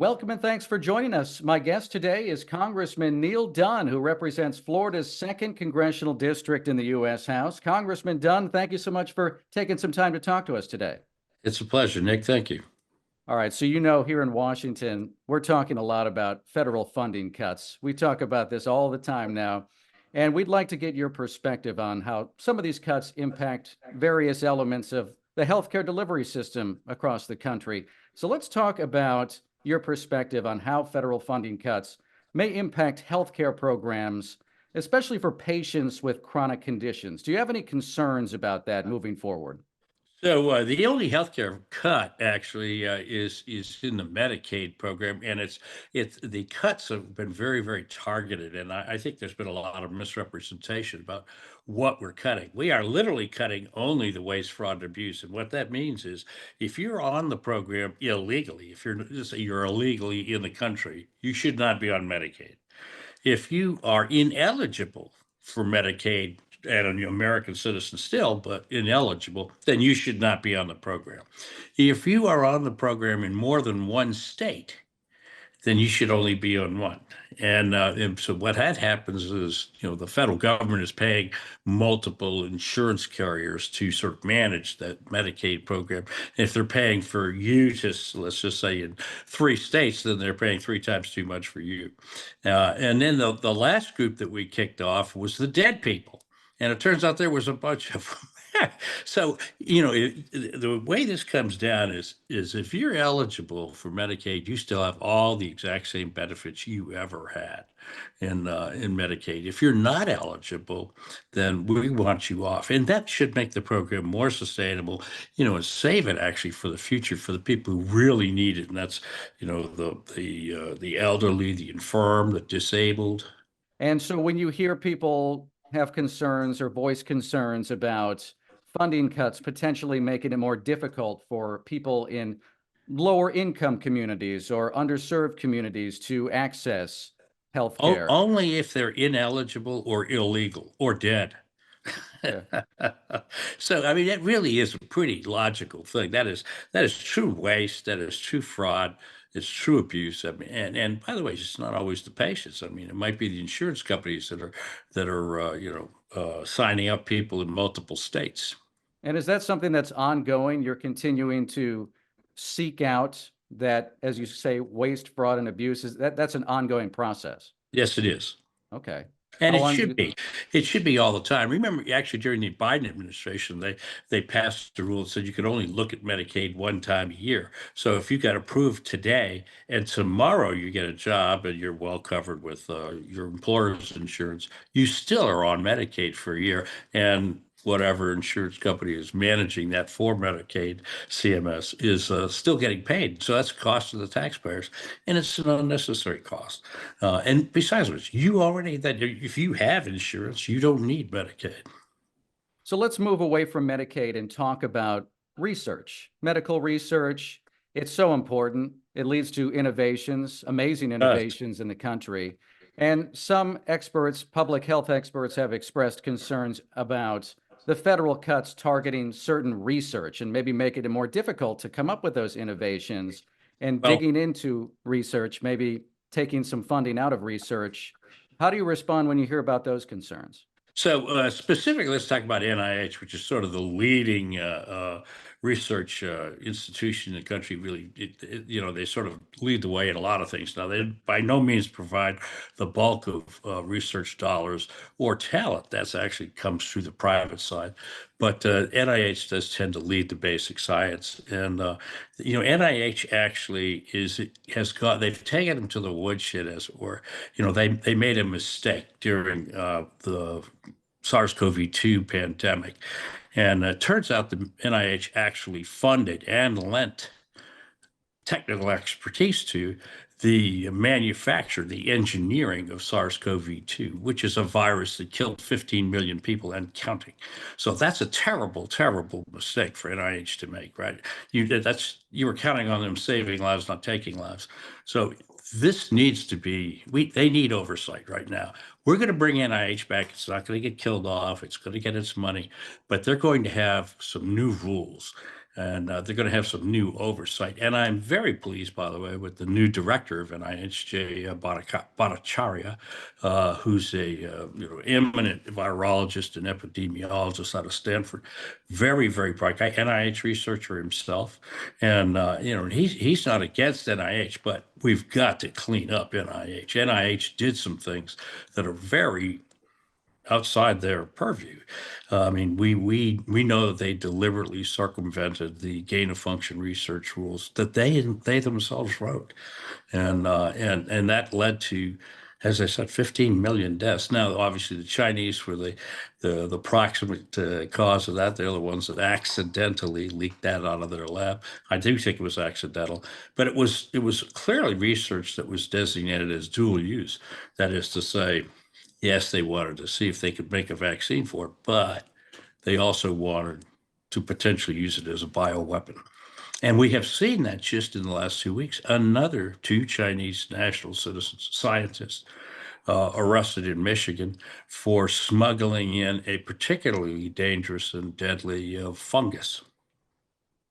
Welcome and thanks for joining us. My guest today is Congressman Neal Dunn, who represents Florida's 2nd Congressional District in the U.S. House. Congressman Dunn, thank you so much for taking some time to talk to us today. It's a pleasure, Nick. Thank you. All right, so here in Washington, we're talking a lot about federal funding cuts. We talk about this all the time now, and we'd like to get your perspective on how some of these cuts impact various elements of the healthcare delivery system across the country. So let's talk about your perspective on how federal funding cuts may impact healthcare programs, especially for patients with chronic conditions. Do you have any concerns about that moving forward? So the only healthcare cut actually is in the Medicaid program, and it's the cuts have been very targeted, and I think there's been a lot of misrepresentation about what we're cutting. We are literally cutting only the waste, fraud, and abuse, and what that means is if you're on the program illegally, if you're just say you're illegally in the country, you should not be on Medicaid. If you are ineligible for Medicaid and an American citizen still, but ineligible, then you should not be on the program. If you are on the program in more than one state, then you should only be on one. And so what that happens is, the federal government is paying multiple insurance carriers to sort of manage that Medicaid program. If they're paying for you to, let's just say in 3 states, then they're paying 3 times too much for you. And then the last group that we kicked off was the dead people. And it turns out there was a bunch of them. So, the way this comes down is if you're eligible for Medicaid, you still have all the exact same benefits you ever had in Medicaid. If you're not eligible, then we want you off, and that should make the program more sustainable, and save it actually for the future for the people who really need it, and that's the elderly, the infirm, the disabled. And so when you hear people have concerns or voice concerns about funding cuts potentially making it more difficult for people in lower income communities or underserved communities to access health care. Only if they're ineligible or illegal or dead. Yeah. So, I mean, that really is a pretty logical thing. That is true waste. That is true fraud. It's true abuse. I mean, and by the way, it's not always the patients. I mean, it might be the insurance companies that are signing up people in multiple states. And is that something that's ongoing? You're continuing to seek out that, as you say, waste, fraud, and abuse. That's an ongoing process? Yes, it is. Okay. And How it long do should you, be. It should be all the time. Remember, actually, during the Biden administration, they passed a rule that said you could only look at Medicaid one time a year. So if you got approved today and tomorrow you get a job and you're well covered with your employer's insurance, you still are on Medicaid for a year. And whatever insurance company is managing that for Medicaid, CMS, is still getting paid. So that's a cost to the taxpayers, and it's an unnecessary cost. And besides which, if you have insurance, you don't need Medicaid. so let's move away from Medicaid and talk about research, medical research. It's so important. It leads to innovations, amazing innovations in the country. And some experts, public health experts, have expressed concerns about the federal cuts targeting certain research and maybe making it more difficult to come up with those innovations and Well, digging into research, maybe taking some funding out of research. How do you respond when you hear about those concerns? so specifically, let's talk about NIH, which is sort of the leading research institution in the country. Really, they sort of lead the way in a lot of things. Now, they by no means provide the bulk of research dollars or talent. That's actually comes through the private side. But NIH does tend to lead the basic science, and NIH actually they've taken them to the woodshed, as it were. They made a mistake during the SARS-CoV-2 pandemic. And it turns out the NIH actually funded and lent technical expertise to the manufacture, the engineering of SARS-CoV-2, which is a virus that killed 15 million people and counting. So that's a terrible mistake for NIH to make, right? You were counting on them saving lives, not taking lives. So this needs to be, they need oversight right now. We're going to bring NIH back. It's not going to get killed off. It's going to get its money, but they're going to have some new rules. And they're going to have some new oversight. And I'm very pleased, by the way, with the new director of NIH, Jay Bhattacharya, who's a eminent virologist and epidemiologist out of Stanford. Very, very bright guy, NIH researcher himself. And he's not against NIH, but we've got to clean up NIH. NIH did some things that are very outside their purview. I mean, we know that they deliberately circumvented the gain of function research rules that they themselves wrote, and that led to, as I said, 15 million deaths. Now, obviously, the Chinese were the proximate cause of that. They're the ones that accidentally leaked that out of their lab. I do think it was accidental, but it was clearly research that was designated as dual use. That is to say, yes, they wanted to see if they could make a vaccine for it, but they also wanted to potentially use it as a bioweapon. And we have seen that just in the last 2 weeks. Another two Chinese national citizens, scientists, arrested in Michigan for smuggling in a particularly dangerous and deadly fungus.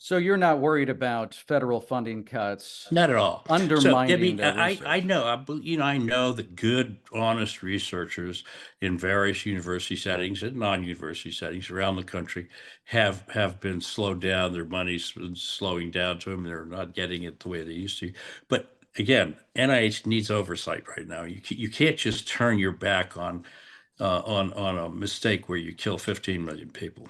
So you're not worried about federal funding cuts Not at all. So, I undermining mean, the I research? know, I know that good, honest researchers in various university settings and non-university settings around the country have been slowed down. Their money's been slowing down to them. They're not getting it the way they used to. But again, NIH needs oversight right now. You can't just turn your back on a mistake where you kill 15 million people.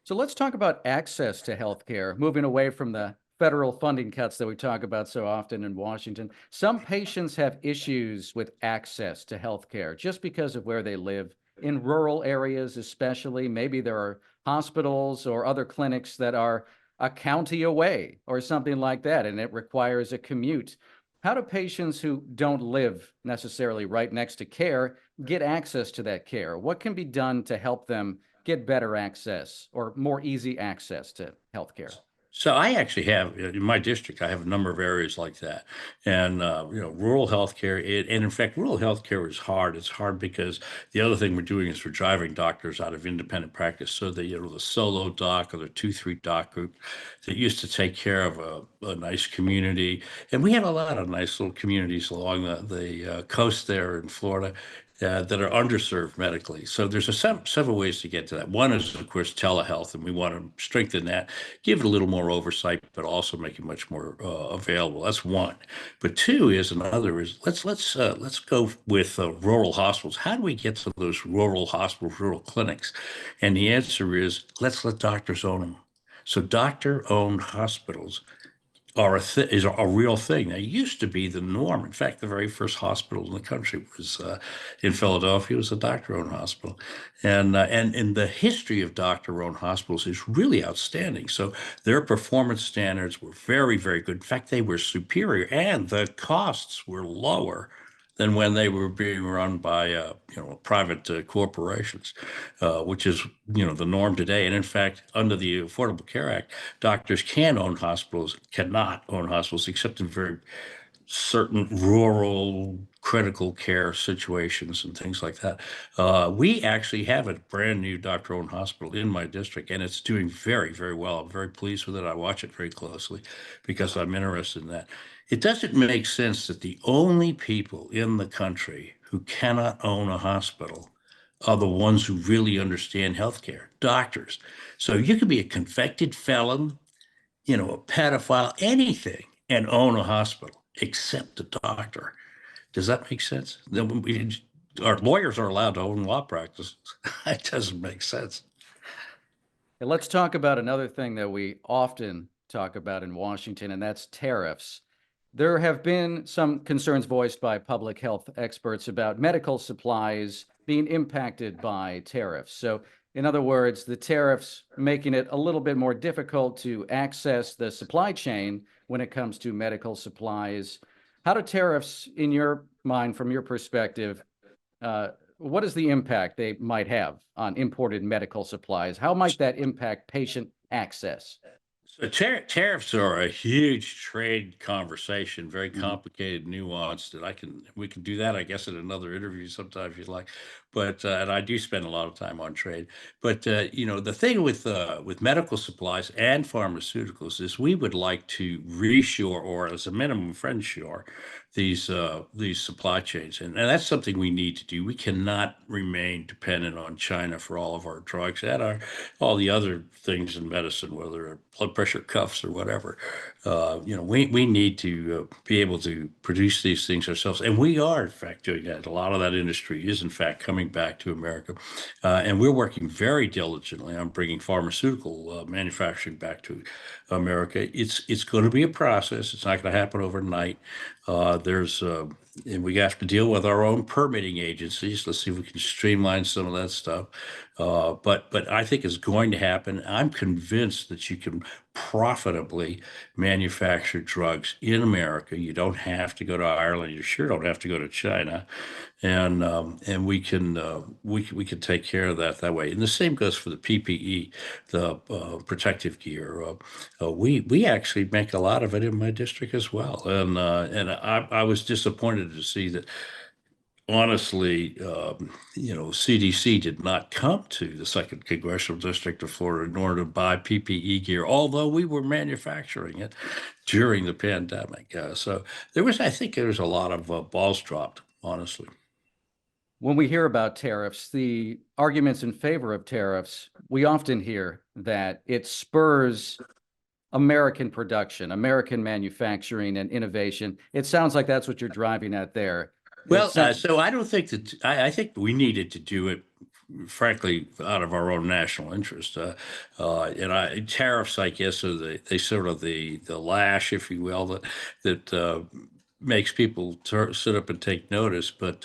So let's talk about access to healthcare, moving away from the federal funding cuts that we talk about so often in Washington. Some patients have issues with access to healthcare just because of where they live. In rural areas, especially, maybe there are hospitals or other clinics that are a county away or something like that, and it requires a commute. How do patients who don't live necessarily right next to care get access to that care? What can be done to help them get better access or more easy access to healthcare? So I actually have in my district, I have a number of areas like that, and rural healthcare. And in fact, rural healthcare is hard. It's hard because the other thing we're doing is we're driving doctors out of independent practice. So the solo doc or the 2-3 doc group that used to take care of a nice community, and we have a lot of nice little communities along the coast there in Florida. That are underserved medically. So there's several ways to get to that. One is, of course, telehealth, and we want to strengthen that, give it a little more oversight, but also make it much more available. That's one. But two is another is let's go with rural hospitals. How do we get to those rural hospitals, rural clinics? And the answer is let's let doctors own them. So doctor-owned hospitals is a real thing. They used to be the norm. In fact, the very first hospital in the country was in Philadelphia. It was a doctor-owned hospital, and in the history of doctor-owned hospitals is really outstanding. So their performance standards were very, very good. In fact, they were superior, and the costs were lower than when they were being run by private corporations, which is the norm today. And in fact, under the Affordable Care Act, doctors cannot own hospitals except in very certain rural critical care situations and things like that. We actually have a brand new doctor-owned hospital in my district, and it's doing very, very well. I'm very pleased with it. I watch it very closely because I'm interested in that. It doesn't make sense that the only people in the country who cannot own a hospital are the ones who really understand healthcare, doctors. So you could be a convicted felon, a pedophile, anything, and own a hospital except a doctor. Does that make sense? Our lawyers are allowed to own law practices. It doesn't make sense. And let's talk about another thing that we often talk about in Washington, and that's tariffs. There have been some concerns voiced by public health experts about medical supplies being impacted by tariffs. So, in other words, the tariffs making it a little bit more difficult to access the supply chain when it comes to medical supplies. How do tariffs, in your mind, from your perspective, what is the impact they might have on imported medical supplies? How might that impact patient access? So tariffs are a huge trade conversation, very Mhm. complicated, nuanced, and we can do that, I guess, in another interview sometime if you'd like. But and I do spend a lot of time on trade. But the thing with medical supplies and pharmaceuticals is we would like to reshore, or as a minimum, friendshore these supply chains, and that's something we need to do. We cannot remain dependent on China for all of our drugs and all the other things in medicine, whether they're blood pressure cuffs or whatever. We need to be able to produce these things ourselves, and we are in fact doing that. A lot of that industry is in fact coming back to America, and we're working very diligently on bringing pharmaceutical manufacturing back to America. It's going to be a process. It's not going to happen overnight. And we have to deal with our own permitting agencies. Let's see if we can streamline some of that stuff. But I think it's going to happen. I'm convinced that you can profitably manufacture drugs in America. You don't have to go to Ireland. You sure don't have to go to China, and we can take care of that way. And the same goes for the PPE, the protective gear. We actually make a lot of it in my district as well, and I was disappointed to see that honestly, CDC did not come to the second congressional district of Florida in order to buy PPE gear, although we were manufacturing it during the pandemic. So I think there was a lot of balls dropped, honestly. When we hear about tariffs, the arguments in favor of tariffs, we often hear that it spurs American production, American manufacturing and innovation. It sounds like that's what you're driving at there. Well, It's not, so I don't think that I think we needed to do it, frankly, out of our own national interest. Tariffs, I guess, are they sort of the lash, if you will, that makes people sit up and take notice. But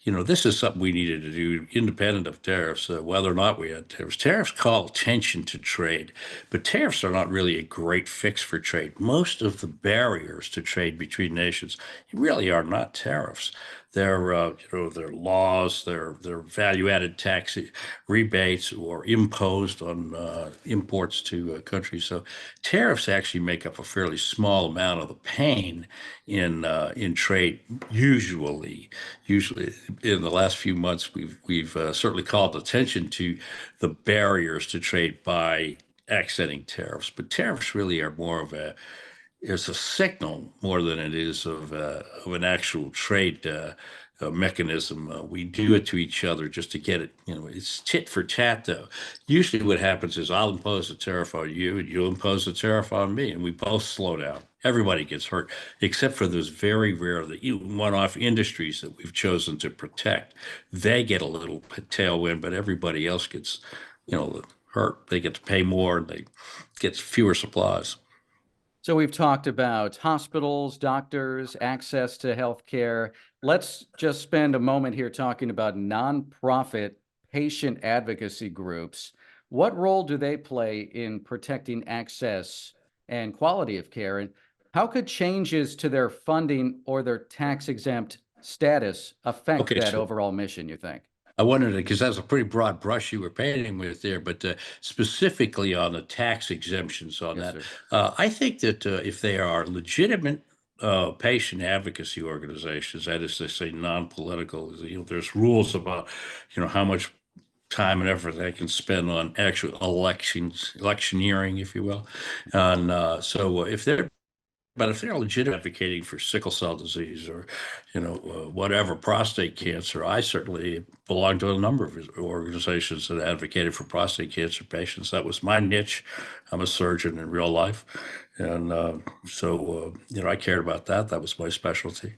this is something we needed to do, independent of tariffs, whether or not we had tariffs. Tariffs call attention to trade, but tariffs are not really a great fix for trade. Most of the barriers to trade between nations really are not tariffs. They're laws, they're value-added tax rebates or imposed on imports to countries. So tariffs actually make up a fairly small amount of the pain in trade. Usually in the last few months, we've certainly called attention to the barriers to trade by accenting tariffs. But tariffs really are more of a signal more than it is of an actual trade mechanism. We do it to each other just to get it. It's tit for tat, though. Usually, what happens is I'll impose a tariff on you, and you'll impose a tariff on me, and we both slow down. Everybody gets hurt, except for those very rare, the one-off industries that we've chosen to protect. They get a little tailwind, but everybody else gets, hurt. They get to pay more, and they get fewer supplies. so we've talked about hospitals, doctors, access to healthcare. Let's just spend a moment here talking about nonprofit patient advocacy groups. What role do they play in protecting access and quality of care? And how could changes to their funding or their tax exempt status affect Okay, that so overall mission, you think? I wondered because that was a pretty broad brush you were painting with there, but specifically on the tax exemptions on Yes, that, sir. I think that if they are legitimate patient advocacy organizations, that is to say, non-political, there's rules about, how much time and effort they can spend on actual electioneering, if you will, and so if they're legit advocating for sickle cell disease or, whatever, prostate cancer, I certainly belong to a number of organizations that advocated for prostate cancer patients. That was my niche. I'm a surgeon in real life. And I cared about that. That was my specialty.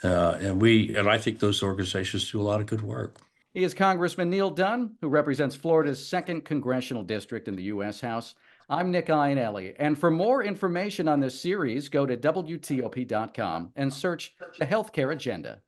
And I think those organizations do a lot of good work. He is Congressman Neal Dunn, who represents Florida's 2nd Congressional District in the U.S. House. I'm Nick Iannelli, and for more information on this series, go to WTOP.com and search the Healthcare Agenda.